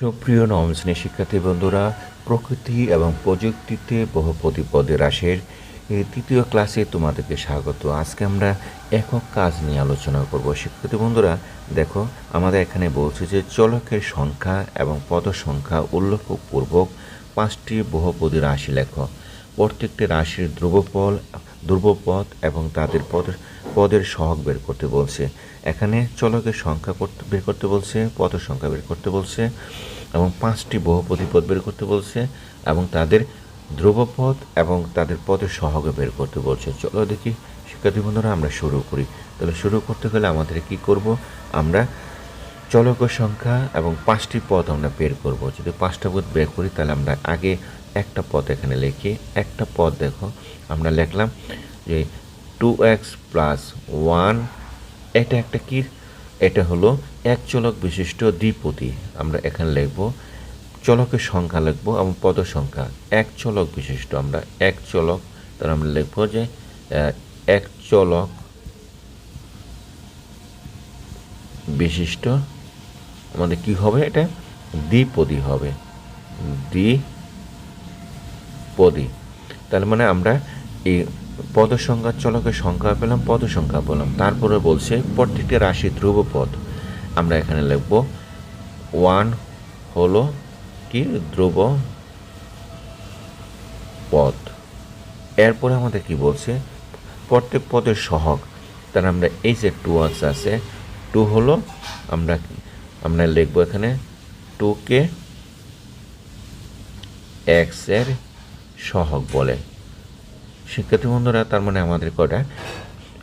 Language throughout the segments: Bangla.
সুপ্রিয় নবম শ্রেণীর শিক্ষার্থী বন্ধুরা, প্রকৃতি এবং প্রযুক্তিতে বহুপদী পদের হ্রাসের এই তৃতীয় ক্লাসে তোমাদেরকে স্বাগত। আজকে আমরা একক কাজ নিয়ে আলোচনা করব। শিক্ষার্থী বন্ধুরা দেখো, আমাদের এখানে বলছে যে চলকের সংখ্যা এবং পদ সংখ্যা উল্লেখপূর্বক 5টি বহুপদী রাশি লেখো। প্রত্যেকটি রাশির ধ্রুবপদ এবং তাদের পদের সহগ বের করতে বলছে। এখানে চলকের সংখ্যা বের করতে বলছে, পদ সংখ্যা বের করতে বলছে এবং 5টি বহুপদী পদ বের করতে বলছে এবং তাদের ধ্রুবপদ এবং তাদের পদের সহগ বের করতে বলছে। চলো দেখি শিক্ষার্থী বন্ধুরা, আমরা শুরু করি। তাহলে শুরু করতে গেলে আমাদের কি করব, আমরা চলকের সংখ্যা এবং 5টি পদ আমরা বের করব। যদি 5টা পদ বের করি তাহলে আমরা আগে একটা পদ এখানে লিখি। একটা পদ দেখো আমরা লিখলাম যে 2x + 1, এটা একটা কি, এটা হলো এক চলক বিশিষ্ট দ্বিপদী। আমরা এখানে লিখব চলকের সংখ্যা লিখব এবং পদ সংখ্যা এক চলক বিশিষ্ট। আমরা এক চলক, তাহলে আমরা লিখব যে এক চলক বিশিষ্ট আমাদের কি হবে, এটা দ্বিপদী হবে, দ্বিপদী। তার মানে আমরা এই পদ সংখ্যা চলকের সংখ্যা পেলাম, পদ সংখ্যা পেলাম। তারপরে বলছে প্রত্যেকটি রাশি ধ্রুবপদ। আমরা এখানে লিখব 1 হলো কি, ধ্রুব পদ। এরপরে আমাদের কি বলছে, প্রত্যেক পদের সহগ। তার আমরা এই যে 2x আছে, 2 হলো আমরা লিখব এখানে 2কে x এর সহগ বলে। শিক্ষার্থী বন্ধুরা, তার মানে আমাদের কটা,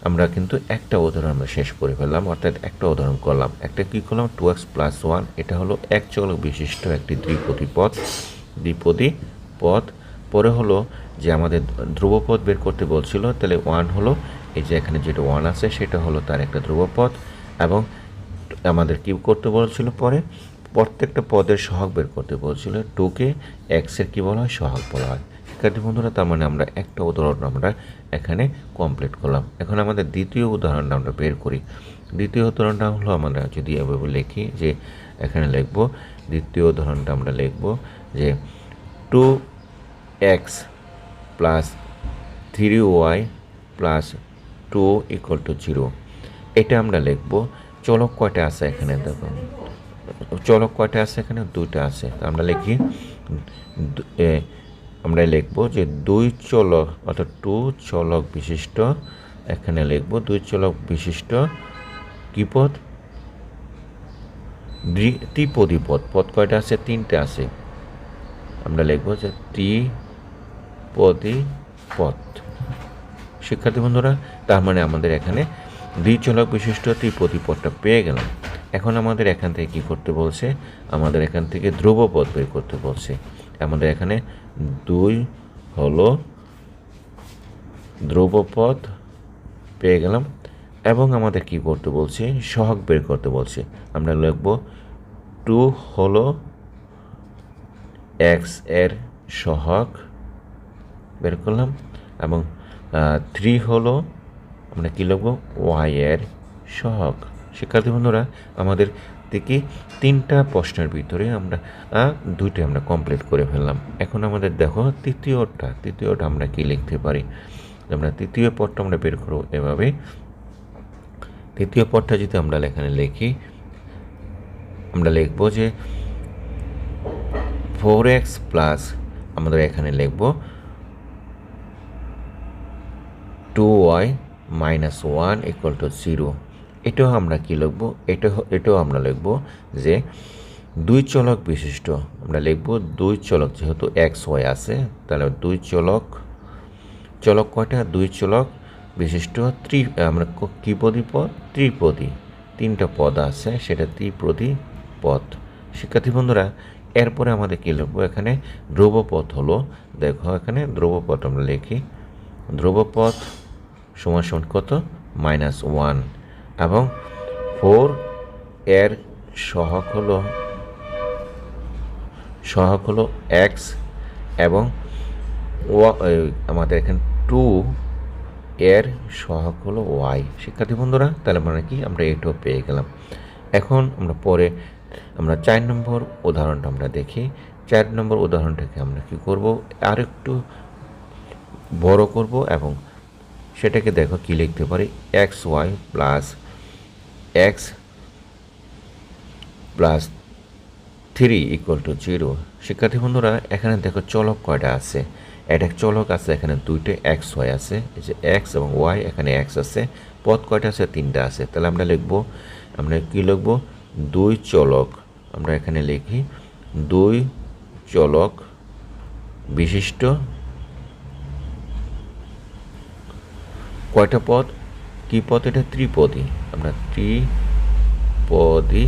আমরা কিন্তু একটা উদাহরণ আমরা শেষ করে ফেললাম, অর্থাৎ একটা উদাহরণ করলাম। একটা কি করলাম, 2x + 1, এটা হলো এক চলক বিশিষ্ট একটি দ্বিপদী পদ। পরে হলো যে আমাদের ধ্রুবপদ বের করতে বলছিল, তাহলে 1 হলো এই যে এখানে যেটা 1 আছে সেটা হলো তার একটা ধ্রুবপদ। এবং আমাদের কি করতে বলছিল, পরে প্রত্যেকটা পদের সহগ বের করতে বলছিল। 2কে x এর কি বলা হয়, সহগ বলা হয়। শিক্ষার্থী বন্ধুরা, তার মানে আমরা একটা উদাহরণ আমরা এখানে কমপ্লিট করলাম। এখন আমাদের দ্বিতীয় উদাহরণটা আমরা বের করি। দ্বিতীয় উদাহরণটা হলো, আমরা যদি এভাবে লিখি যে এখানে লিখব, দ্বিতীয় উদাহরণটা আমরা লিখব যে 2x + 3y + 2 = 0। এটা আমরা লিখব। চলক কয়টা আছে এখানে দেখো, চলক কয়টা আছে এখানে, 2টা আছে। আমরা লিখি, আমরা লিখব যে 2 চলক, অর্থাৎ 2 চলক বিশিষ্ট, এখানে লিখব 2 চলক বিশিষ্ট কি পদ, ত্রিপদী পদ। পদ কয়টা আছে, 3টা আছে। আমরা লিখব যে ত্রিপদী পদ। শিক্ষার্থী বন্ধুরা, তার মানে আমাদের এখানে 2 চলক বিশিষ্ট ত্রিপদী পদটা পেয়ে গেলাম। এখন আমাদের এখান থেকে কি করতে বলছে, আমাদের এখান থেকে ধ্রুবপদ বের করতে বলছে। আমাদের এখানে 2 হলো ধ্রুবপদ পেয়ে গেলাম এবং আমাদের কি করতে বলছে, সহগ বের করতে বলছে। আমরা লিখব 2 হলো x এর সহগ বের করলাম এবং 3 হলো আমরা কি লিখব, y এর সহগ। শিক্ষার্থী বন্ধুরা, আমাদের থেকে 3টা প্রশ্নের ভিতরে আমরা 2টা আমরা কমপ্লিট করে ফেললাম। এখন আমাদের দেখো তৃতীয়টা আমরা কি লিখতে পারি। আমরা তৃতীয় পদটা আমরা বের করব এভাবে। তৃতীয় পদটা যদি আমরা এখানে লিখি, আমরা লিখব যে 4x + আমাদের এখানে লিখব 2y - 1 = 0। এটাও আমরা কি লিখব, এটাও আমরা লিখব যে 2 চলক বিশিষ্ট। আমরা লিখব 2 চলক, যেহেতু xy আছে তাহলে 2 চলক কয়টা, 2 চলক বিশিষ্ট আমরা কিপদী পদ, ত্রিপদী। 3টা পদ আছে, সেটা ত্রিপদী পদ। শিক্ষার্থী বন্ধুরা, এরপরে আমাদের কি লিখব, এখানে ধ্রুবপদ হলো, দেখো এখানে ধ্রুবপদ আমরা লিখি, ধ্রুবপদ সমান কত, -1 এবং 4 এর সহগ হলো x এবং আমাদের এখানে 2 এর সহগ হলো y। শিক্ষার্থী বন্ধুরা, তাহলে মানে কি, আমরা এটাও পেয়ে গেলাম। এখন আমরা পরে আমরা 4 নম্বর উদাহরণটা আমরা দেখি। 4 নম্বর উদাহরণটাকে আমরা কি করব, আরেকটু বড় করব এবং সেটাকে দেখো কি লিখতে পারি, X Y plus X plus 3 equal to 0। শিক্ষার্থী বন্ধুরা এখানে দেখো চলক কয়টা আছে, একটা চলক আছে এখানে দুইটা এক্স ওয়াই আছে, এই যে এক্স এবং ওয়াই, এখানে এক্স আছে, পদ কয়টা আছে, 3টা আছে। তাহলে আমরা লিখব, আমরা কি লিখব, 2 চলক, আমরা এখানে লিখি 2 চলক বিশিষ্ট কয়টা পদ, কি পদ, এটা ত্রিপদী, আমরা ত্রিপদী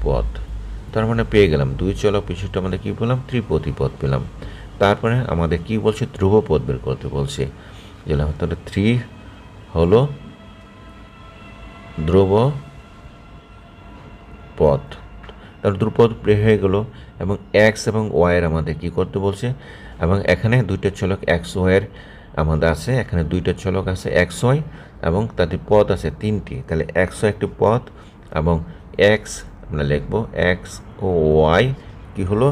পদ। তার মানে পেয়ে গেলাম 2 চলক বিশিষ্ট আমাদের কি পেলাম, ত্রিপদী পদ পেলাম। তারপরে আমাদের কি বলছে, ধ্রুব পদ বের করতে বলছে, যেটা তাহলে 3 হলো ধ্রুব পদ, তার ধ্রুপদ হয়ে গেল। এবং এক্স এবং ওয়াইয়ের আমাদের কি করতে বলছে, এবং এখানে দুইটা চলক এক্স ওয়াইয়ের আমাদের আছে, এখানে দুইটা চলক আছে এক্স ওয়াই এবং তাদের পদ আছে 3টি। তাহলে এক্স ওয়াই একটি পদ এবং এক্স আমরা লিখব এক্স ও ওয়াই কি হলো,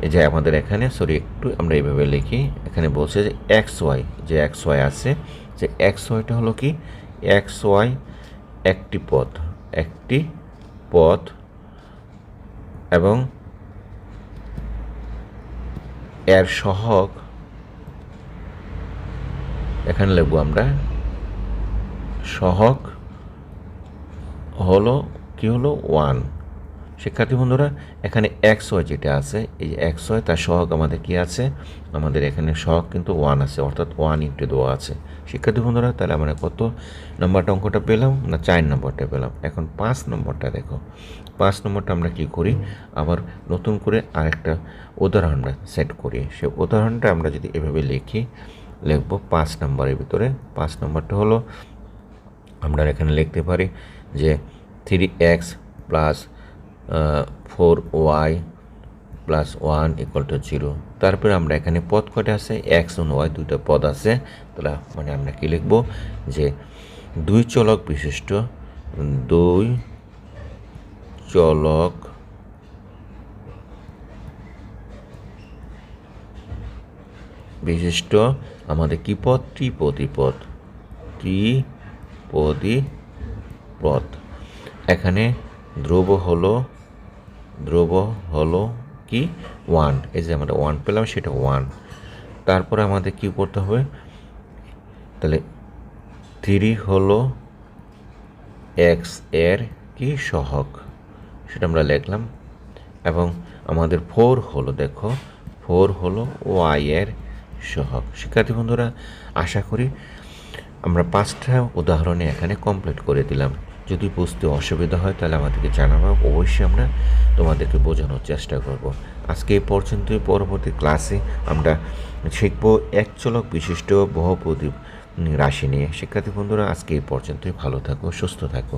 এই যে আমাদের এখানে একটু আমরা এইভাবে লিখি, এখানে বলছে যে এক্স ওয়াই, যে এক্স ওয়াই আছে, যে এক্স ওয়াইটা হলো কি, এক্স ওয়াই একটি পদ এবং এর সহগ এখানে লিখব আমরা, সহগ হলো কি হলো 1। শিক্ষার্থী বন্ধুরা এখানে এক্স ওয়াই যেটা আছে, এই যে এক্স ওয়াই তার সহগ আমাদের কি আছে, আমাদের এখানে সহগ কিন্তু 1 আছে, অর্থাৎ 1 ইন্টু দেওয়া আছে। শিক্ষার্থী বন্ধুরা তাহলে আমরা কত নম্বরটা অঙ্কটা পেলাম না, 4 নম্বরটা পেলাম। এখন 5 নম্বরটা দেখো, 5 নম্বরটা আমরা কি করি, আবার নতুন করে আরেকটা উদাহরণ আমরা সেট করি। সে উদাহরণটা আমরা যদি এভাবে লিখব 5 নম্বরের ভিতরে। 5 নম্বরটা হলো আমরা এখানে লিখতে পারি যে 3x plus 4y plus 1 equal to 0। তারপরে আমরা এখানে পদ কয়টা আছে, এক্স ও ওয়াই দুইটা পদ আছে। তাহলে মানে আমরা কি লিখব, যে 2 চলক বিশিষ্ট, 2 চলক বিশিষ্ট আমাদের কি পদ, ত্রিপদী পদ, ত্রিপদী পদ। এখানে ধ্রুব হলো কি 1, এই যে আমরা 1 পেলাম সেটা 1। তারপরে আমাদের কি করতে হবে, তাহলে 3 হলো এক্স এর কি সহগ, সেটা আমরা লিখলাম। এবং আমাদের 4 হলো, দেখো 4 হলো ওয়াই এর সহগ। শিক্ষার্থী বন্ধুরা আশা করি আমরা 5টা উদাহরণে এখানে কমপ্লিট করে দিলাম। যদি বুঝতে অসুবিধা হয় তাহলে আমাদেরকে জানাবো, অবশ্যই আমরা তোমাদেরকে বোঝানোর চেষ্টা করব। আজকে এই পর্যন্তই, পরবর্তী ক্লাসে আমরা শিখব এক চলক বিশিষ্ট বহুপদী রাশি নিয়ে। শিক্ষার্থী বন্ধুরা আজকে এই পর্যন্তই, ভালো থাকো, সুস্থ থাকো।